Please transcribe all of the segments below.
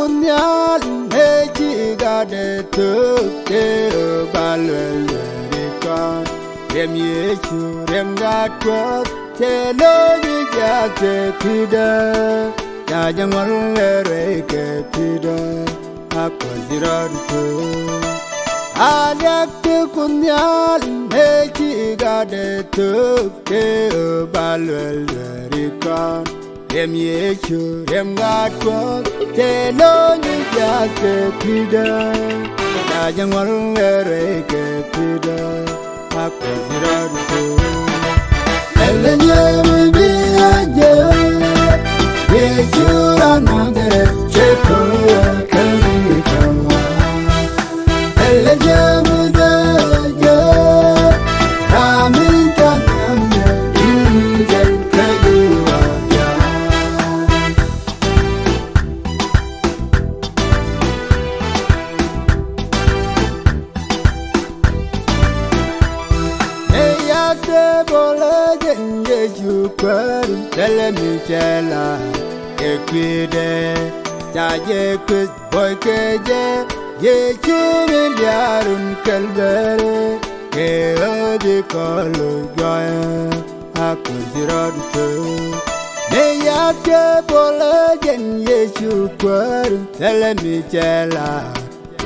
kunyal meji gade tukte balwelerikan rem yechu rem gatwat telo yijate pida jajangwal wereke pida akondiradu adak kunyal meji gade tukte balwelerikan rem yechu rem gatwat telo yijate pida jajangwal wereke pida akondiradu Elenya mi aje yechu anagere cheko kavikawa Elenya mi aje ramita namya inje kajuwa ya Eyate bole Jukwaru telemi chela ekwide jaje kwis boy keje ye chumiliarun kalbere ke odi kolu joya akundiradu ne yate bole jen ye jukwaru telemi chela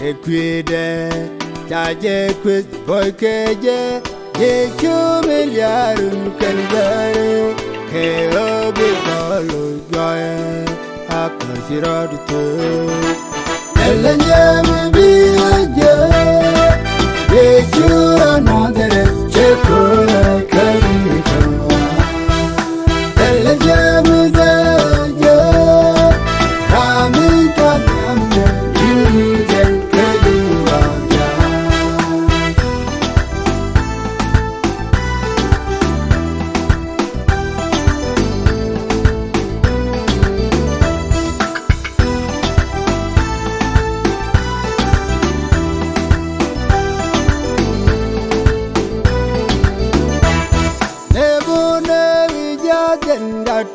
ekwide jaje kwis boy keje ye chumiliarun kalbere ke obi kolu joya akondiradu elenya mi aje ye chura nagere cheko kavikawa elenya mi aje ramita namya inje kajuwa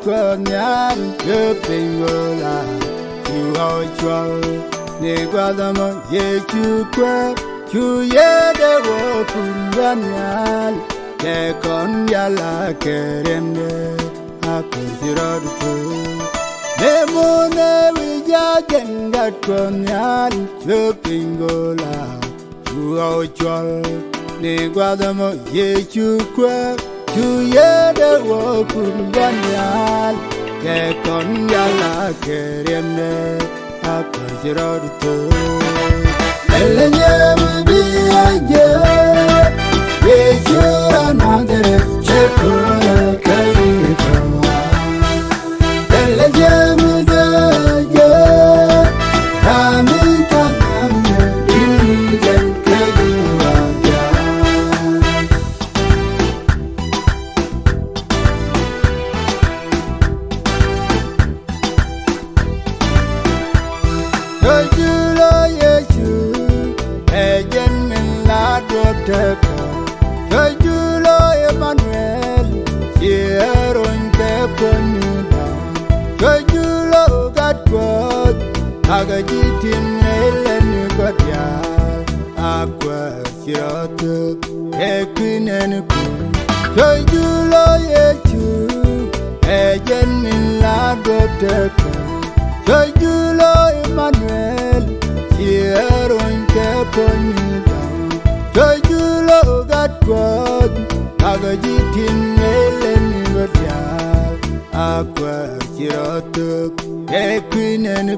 Kwanyan kepingola chuachwal ne gwadamo ye chukwa chuyede wo kunwanyal ke kon yala kerende akundiradu ne mone wijajenga kwanyan kepingola chuachwal ne gwadamo ye chukwa Chuyede wo kunwanyal ke kon yala kerende akondiradu elenya mi aje ye chura nagere cheko kavikawa elenya mi aje ramita namya inje kajuwa Kajulo Emmanuel Yeron Teponuda Kajulo Gatwat Agajitin Ellen Godyal Aqua Shirotuk Equin and Kun Kajulo Yechu Ejen in Lagoteka Kajulo Emmanuel Yeron Teponuda Kajulo gatwad agajitin eleni godyal aqua shirotuk equin and